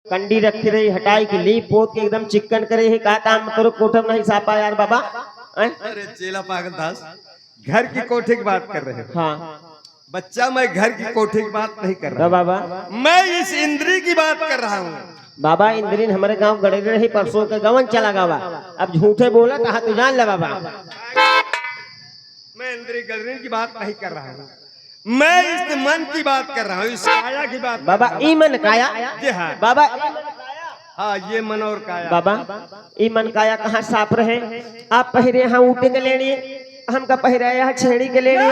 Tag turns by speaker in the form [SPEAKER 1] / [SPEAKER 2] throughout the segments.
[SPEAKER 1] कंडी रखी रही हटाई के ली पोत के एकदम चिकन करे है कहा काम करो कोठम नहीं सापा यार बाबा।
[SPEAKER 2] अरे चेला पागल दास, घर की कोठे की बात कर रहे हो।
[SPEAKER 1] हाँ
[SPEAKER 2] बच्चा मैं घर की कोठे की बात नहीं कर रहा
[SPEAKER 1] बाबा,
[SPEAKER 2] मैं इस इंद्री की बात कर रहा हूँ।
[SPEAKER 1] बाबा इंद्रीन हमारे गांव गड़े रही परसों के गवन चला गावा अब झूठे बोला कहा तू जान ले बाबा।
[SPEAKER 2] मैं इंद्री गलरीन की बात नहीं कर रहा हूँ, मैं इस मन की बात कर रहा हूँ, इस काया की बात
[SPEAKER 1] बाबा ई मन काया
[SPEAKER 2] जी हाँ
[SPEAKER 1] बाबा।
[SPEAKER 2] हाँ ये मन और काया
[SPEAKER 1] बाबा ई मन काया कहाँ साफ रहे। आप पहरे यहाँ ऊँटे के लेनी हमका पहरा यहाँ छेड़ी के लेनी।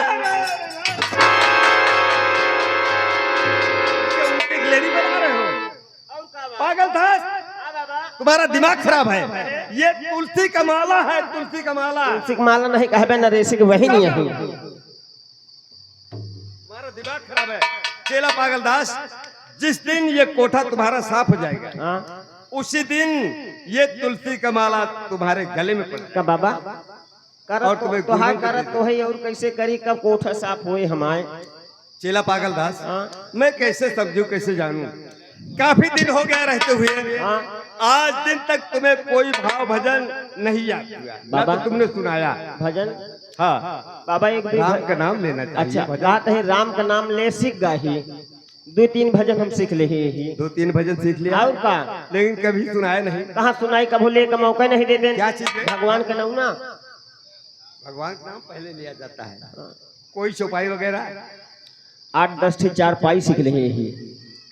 [SPEAKER 2] पागल था, तुम्हारा दिमाग खराब है। ये तुलसी का माला है, तुलसी का माला।
[SPEAKER 1] तुलसी का माला नहीं कहबे नरेश वही नहीं है।
[SPEAKER 2] तुम्हारा दिमाग खराब है चेला पागल दास। जिस दिन ये कोठा तुम्हारा साफ हो जाएगा उसी दिन ये तुलसी का माला तुम्हारे गले में पड़ेगा
[SPEAKER 1] बाबा।
[SPEAKER 2] और तुम्हें
[SPEAKER 1] करत तो है और कैसे करी कब कोठा साफ हुए हमारे।
[SPEAKER 2] चेला पागल दास मैं कैसे समझू कैसे जानू। काफी दिन हो गया रहते हुए, आज दिन तक तुम्हें कोई भाव भजन नहीं याद हुआ बाबा। तो तुमने सुनाया
[SPEAKER 1] भजन।
[SPEAKER 2] हाँ
[SPEAKER 1] बाबा एक
[SPEAKER 2] राम का नाम लेना चाहिए।
[SPEAKER 1] अच्छा बात है राम का नाम ले सीख गाही 2-3 भजन हम सीख ले ही
[SPEAKER 2] 2-3 भजन सीख लिया
[SPEAKER 1] और का
[SPEAKER 2] लेकिन कभी सुनाया नहीं।
[SPEAKER 1] कहाँ सुनाई कब ले का मौका नहीं दे
[SPEAKER 2] क्या चीज है?
[SPEAKER 1] भगवान का नाम ना
[SPEAKER 2] भगवान का नाम पहले लिया जाता है। कोई चौपाई वगैरह
[SPEAKER 1] 8-10 ठी 4 पाई सीख ले ही।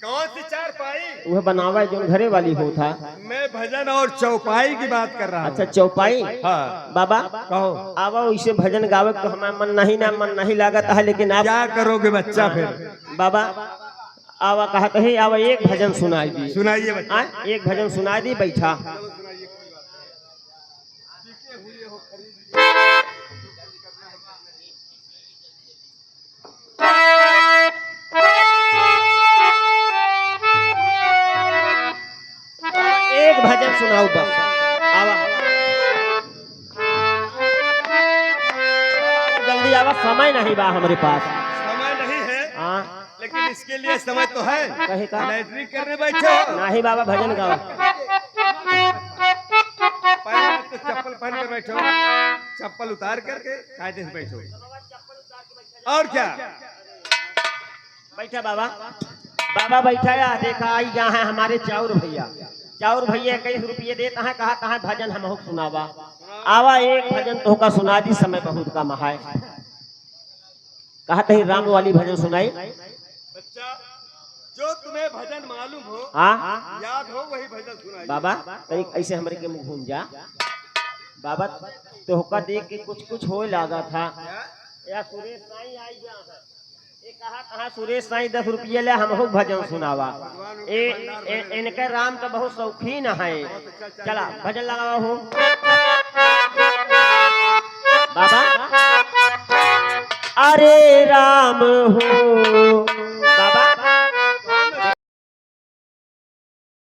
[SPEAKER 2] कौन सी 4 पाई?
[SPEAKER 1] वह बनावा जो घरे वाली हो था।
[SPEAKER 2] मैं भजन और चौपाई की बात कर रहा हूँ।
[SPEAKER 1] अच्छा चौपाई।
[SPEAKER 2] हाँ
[SPEAKER 1] बाबा
[SPEAKER 2] कहो।
[SPEAKER 1] आवा उसे भजन गावे तो हमारा मन नहीं लागता है लेकिन आप
[SPEAKER 2] क्या करोगे बच्चा फिर?
[SPEAKER 1] बाबा आवा कहते हैं आवा एक भजन सुनाई दी।
[SPEAKER 2] सुनाइए बच्चा।
[SPEAKER 1] एक भजन सुनाई दी बैठा। एक भजन सुनाओ बस आवा जल्दी आवा समय नहीं बा हमारे पास।
[SPEAKER 2] समय नहीं है लेकिन इसके लिए समय तो है।
[SPEAKER 1] कहे का
[SPEAKER 2] लैट्रिन करने बैठे हो?
[SPEAKER 1] नहीं बाबा भजन गाओ।
[SPEAKER 2] तो चप्पल पहन के बैठो, चप्पल उतार करके कायदे से बैठो। और क्या
[SPEAKER 1] बैठा बाबा। बाबा बैठा या देखा आई जहाँ है हमारे चाउर भैया। चाउर भैया 21 रुपये देता है कहा कहा भजन हम सुनावा। आवा एक भजन तो का सुना दी समय बहुत का महाय। कहा कहीं राम वाली भजन सुनाई।
[SPEAKER 2] बच्चा जो तुम्हें भजन मालूम हो
[SPEAKER 1] हाँ
[SPEAKER 2] याद हो वही भजन सुनाई।
[SPEAKER 1] बाबा कहीं ऐसे हमारे के मुंह घूम जा। बाबा तो होका देख के कुछ हो लगा था या सुरेश साईं आई जा है। ये कहा सुरेश साईं 10 रुपये ले हम भजन सुनावा। इनके राम का बहुत शौकीन है। चला भजन लगावा हूँ बाबा। अरे राम हो